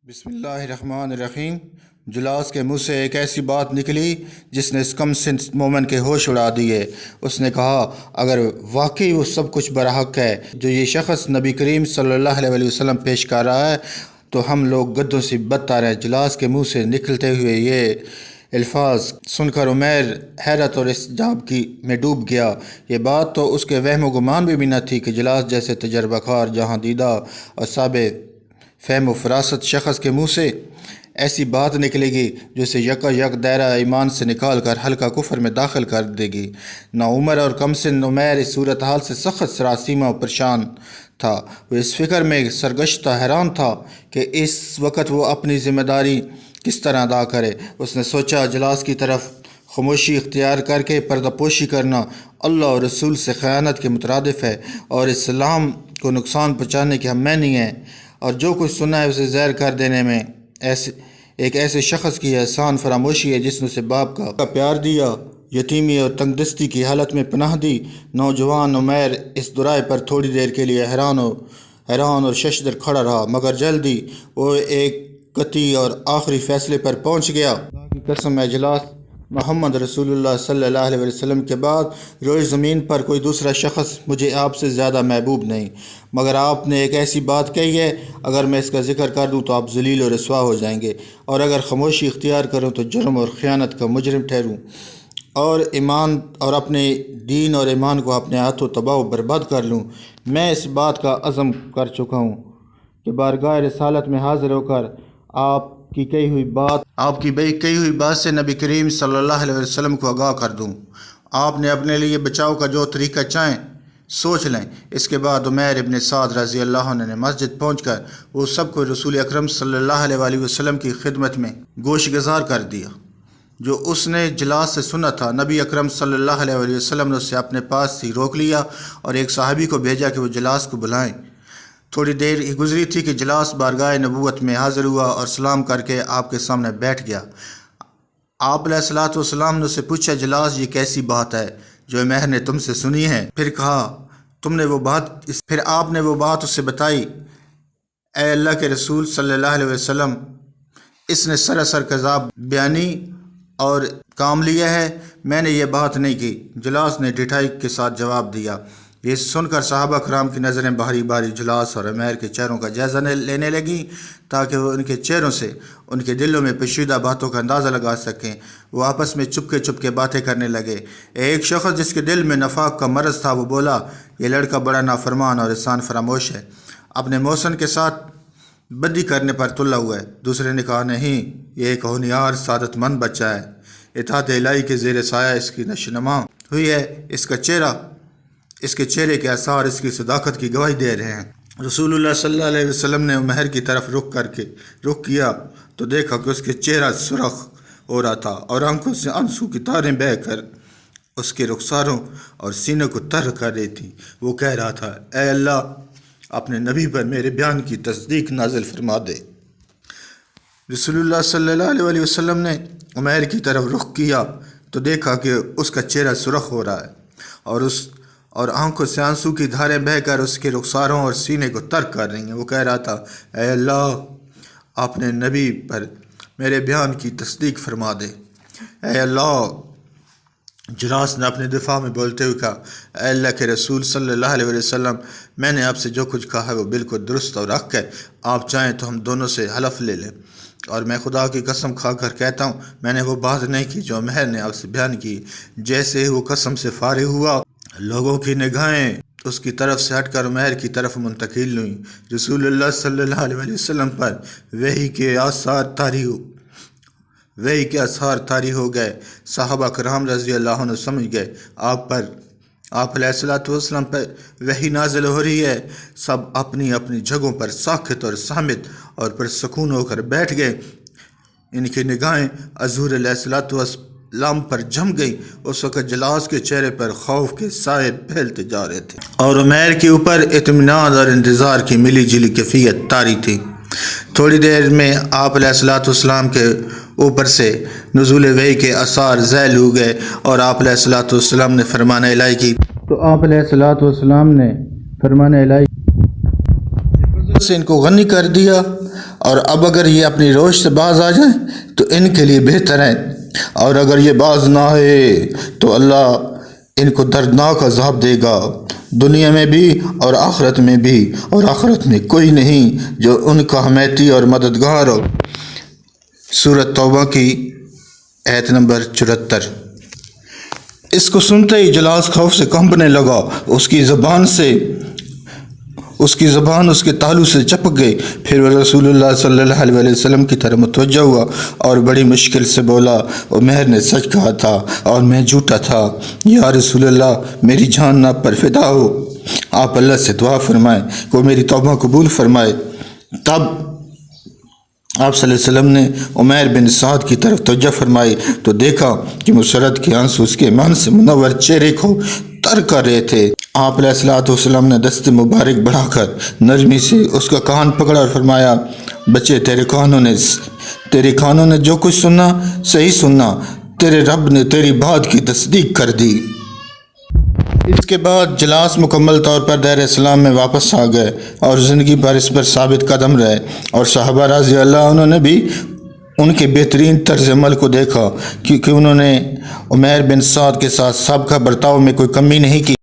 بسم اللہ الرحمن الرحیم۔ جلاس کے منہ سے ایک ایسی بات نکلی جس نے اس کم سن مومن کے ہوش اڑا دیے۔ اس نے کہا، اگر واقعی وہ سب کچھ برحق ہے جو یہ شخص نبی کریم صلی اللہ علیہ وسلم پیش کر رہا ہے تو ہم لوگ گدھوں سے بدتر ہیں۔ جلاس کے منہ سے نکلتے ہوئے یہ الفاظ سن کر عمیر حیرت اور استعجاب میں ڈوب گیا۔ یہ بات تو اس کے وہم و گمان بھی نہ تھی کہ جلاس جیسے تجربہ کار، جہاں دیدہ اور صاحب فہم و فراست شخص کے منہ سے ایسی بات نکلے گی جو اسے یک دائرہ ایمان سے نکال کر حلقہ کفر میں داخل کر دے گی۔ نہ عمر اور کم سن عمیر اس صورتحال سے سخت سراسیمہ و پریشان تھا۔ وہ اس فکر میں سرگشتہ حیران تھا کہ اس وقت وہ اپنی ذمہ داری کس طرح ادا کرے۔ اس نے سوچا، جلاس کی طرف خاموشی اختیار کر کے پردہ پوشی کرنا اللہ اور رسول سے خیانت کے مترادف ہے اور اسلام کو نقصان پہنچانے کے ہم معنی ہے، اور جو کچھ سنا ہے اسے زہر کر دینے میں ایک ایسے شخص کی احسان فراموشی ہے جس نے اسے باپ کا پیار دیا، یتیمی اور تنگ دستی کی حالت میں پناہ دی۔ نوجوان عمیر اس درائے پر تھوڑی دیر کے لیے حیران اور ششدر کھڑا رہا، مگر جلدی وہ ایک قطعی اور آخری فیصلے پر پہنچ گیا۔ اللہ کی قسم ہے، جلاس محمد رسول اللہ صلی اللہ علیہ وسلم کے بعد روئے زمین پر کوئی دوسرا شخص مجھے آپ سے زیادہ محبوب نہیں، مگر آپ نے ایک ایسی بات کہی ہے، اگر میں اس کا ذکر کر دوں تو آپ ذلیل و رسوا ہو جائیں گے، اور اگر خاموشی اختیار کروں تو جرم اور خیانت کا مجرم ٹھہروں اور اپنے دین اور ایمان کو اپنے ہاتھوں تباہ و برباد کر لوں۔ میں اس بات کا عزم کر چکا ہوں کہ بارگاہ رسالت میں حاضر ہو کر آپ کی کہی ہوئی بات سے نبی کریم صلی اللہ علیہ وسلم کو آگاہ کر دوں۔ آپ نے اپنے لیے بچاؤ کا جو طریقہ چاہیں سوچ لیں۔ اس کے بعد عمیر ابن سعد رضی اللہ عنہ نے مسجد پہنچ کر وہ سب کو رسول اکرم صلی اللہ علیہ وسلم کی خدمت میں گوش گزار کر دیا جو اس نے جلاس سے سنا تھا۔ نبی اکرم صلی اللہ علیہ وسلم نے اسے اپنے پاس ہی روک لیا اور ایک صحابی کو بھیجا کہ وہ جلاس کو بلائیں۔ تھوڑی دیر ہی گزری تھی کہ جلاس بارگاہ نبوت میں حاضر ہوا اور سلام کر کے آپ کے سامنے بیٹھ گیا۔ آپ علیہ الصلوۃ والسلام نے اسے پوچھا، جلاس یہ کیسی بات ہے جو عمیر نے تم سے سنی ہے؟ پھر آپ نے وہ بات اسے بتائی۔ اے اللہ کے رسول صلی اللہ علیہ وسلم، اس نے سراسر کذاب بیانی اور کام لیا ہے، میں نے یہ بات نہیں کی۔ جلاس نے ڈٹائی کے ساتھ جواب دیا۔ یہ سن کر صحابہ کرام کی نظریں باری باری جلاس اور عمیر کے چہروں کا جائزہ لینے لگیں تاکہ وہ ان کے چہروں سے ان کے دلوں میں پوشیدہ باتوں کا اندازہ لگا سکیں۔ وہ آپس میں چپ کے باتیں کرنے لگے۔ ایک شخص جس کے دل میں نفاق کا مرض تھا وہ بولا، یہ لڑکا بڑا نافرمان اور احسان فراموش ہے، اپنے محسن کے ساتھ بدی کرنے پر تلا ہوا ہے۔ دوسرے نے کہا، نہیں، یہ ایک ہونہار سعادت مند بچہ ہے، اطاعت الہی کے زیر سایہ اس کی نشوونما ہوئی ہے، اس کے چہرے کے آثار اس کی صداقت کی گواہی دے رہے ہیں۔ رسول اللہ صلی اللہ علیہ وسلم نے عمیر کی طرف رخ کیا تو دیکھا کہ اس کے چہرہ سرخ ہو رہا تھا اور آنکھوں سے آنسو کی تاریں بہہ کر اس کے رخساروں اور سینے کو تر کر رہی تھی۔ وہ کہہ رہا تھا، اے اللہ، اپنے نبی پر میرے بیان کی تصدیق نازل فرما دے۔ رسول اللہ صلی اللہ علیہ وسلم نے عمیر کی طرف رخ کیا تو دیکھا کہ اس کا چہرہ سرخ ہو رہا ہے اور آنکھوں سے آنسو کی دھاریں بہہ کر اس کے رخساروں اور سینے کو تر کر رہی ہیں۔ وہ کہہ رہا تھا، اے اللہ، اپنے نبی پر میرے بیان کی تصدیق فرما دے۔ اے اللہ، جلاس نے اپنے دفاع میں بولتے ہوئے کہا، اے اللہ کے رسول صلی اللہ علیہ وسلم، میں نے آپ سے جو کچھ کہا ہے وہ بالکل درست اور حق ہے۔ آپ چاہیں تو ہم دونوں سے حلف لے لیں، اور میں خدا کی قسم کھا کر کہتا ہوں میں نے وہ بات نہیں کی جو عمیر نے آپ سے بیان کی۔ جیسے ہی وہ قسم سے فارغ ہوا، لوگوں کی نگاہیں اس کی طرف سے ہٹ کر عمیر کی طرف منتقل ہوئیں۔ رسول اللہ صلی اللہ علیہ وسلم پر وحی کے آثار طاری ہو گئے۔ صحابہ کرام رضی اللہ عنہ سمجھ گئے آپ علیہ الصلوۃ والسلام پر وحی نازل ہو رہی ہے۔ سب اپنی اپنی جگہوں پر ساکت اور صامت اور پرسکون ہو کر بیٹھ گئے۔ ان کی نگاہیں حضور علیہ الصلوۃ والسلام پر جم گئی۔ اس وقت جلاس کے چہرے پر خوف کے سائے پھیلتے جا رہے تھے اور عمیر کے اوپر اطمینان اور انتظار کی ملی جلی کیفیت طاری تھی۔ تھوڑی دیر میں آپ علیہ الصلوۃ والسلام کے اوپر سے نزول وحی کے اثار زائل ہو گئے اور آپ علیہ الصلوۃ والسلام نے فرمان الہی کی تو آپ علیہ الصلوۃ والسلام نے فرمان الہی سے ان کو غنی کر دیا اور اب اگر یہ اپنی روش سے باز آ جائیں تو ان کے لیے بہتر ہے، اور اگر یہ باز نہ آئے تو اللہ ان کو دردناک عذاب دے گا، دنیا میں بھی اور آخرت میں بھی، اور آخرت میں کوئی نہیں جو ان کا حمایتی اور مددگار ہو۔ سورۃ توبہ کی آیت نمبر 74۔ اس کو سنتے ہی جلاس خوف سے کانپنے لگا، اس کی زبان اس کے تالو سے چپک گئی۔ پھر وہ رسول اللہ صلی اللہ علیہ وسلم کی طرف متوجہ ہوا اور بڑی مشکل سے بولا، عمیر نے سچ کہا تھا اور میں جھوٹا تھا، یا رسول اللہ میری جان آپ پر فدا ہو۔ آپ اللہ سے دعا فرمائیں کہ وہ میری توبہ قبول فرمائے۔ تب آپ صلی اللہ علیہ وسلم نے عمیر بن سعد کی طرف توجہ فرمائی تو دیکھا کہ مسرت کے آنسو اس کے ایمان سے منور چہرے کو تر کر رہے تھے۔ آپ علیہ السلام نے دست مبارک بڑھا کر نرمی سے اس کا کان پکڑا اور فرمایا، بچے تیرے کانوں نے جو کچھ سنا صحیح سنا، تیرے رب نے تیری بات کی تصدیق کر دی۔ اس کے بعد جلاس مکمل طور پر دیر اسلام میں واپس آ گئے اور زندگی بھر اس پر ثابت قدم رہے، اور صحابہ رضی اللہ عنہ نے بھی ان کے بہترین طرز عمل کو دیکھا، کیونکہ انہوں نے عمیر بن سعد کے ساتھ سابقہ برتاؤ میں کوئی کمی نہیں کی۔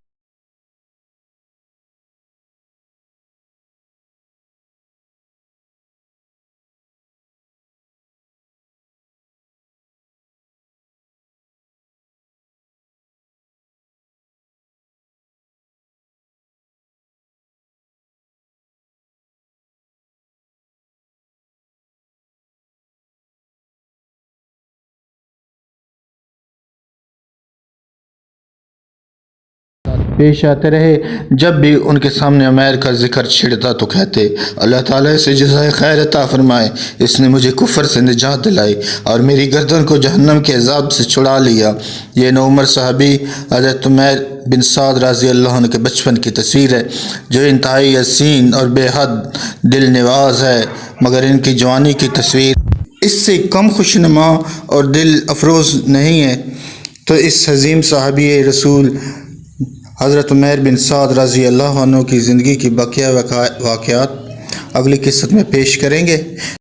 پیش آتے رہے، جب بھی ان کے سامنے عمیر کا ذکر چھڑتا تو کہتے، اللہ تعالیٰ اسے جزائے خیر عطا فرمائے، اس نے مجھے کفر سے نجات دلائی اور میری گردن کو جہنم کے عذاب سے چھڑا لیا۔ یہ نوعمر صحابی حضرت عمیر بن سعد رضی اللہ عنہ کے بچپن کی تصویر ہے، جو انتہائی حسین اور بے حد دل نواز ہے، مگر ان کی جوانی کی تصویر اس سے کم خوشنما اور دل افروز نہیں ہے۔ تو اس عظیم صحابی رسول حضرت عمیر بن سعد رضی اللہ عنہ کی زندگی کی بقیہ واقعات اگلی قسط میں پیش کریں گے۔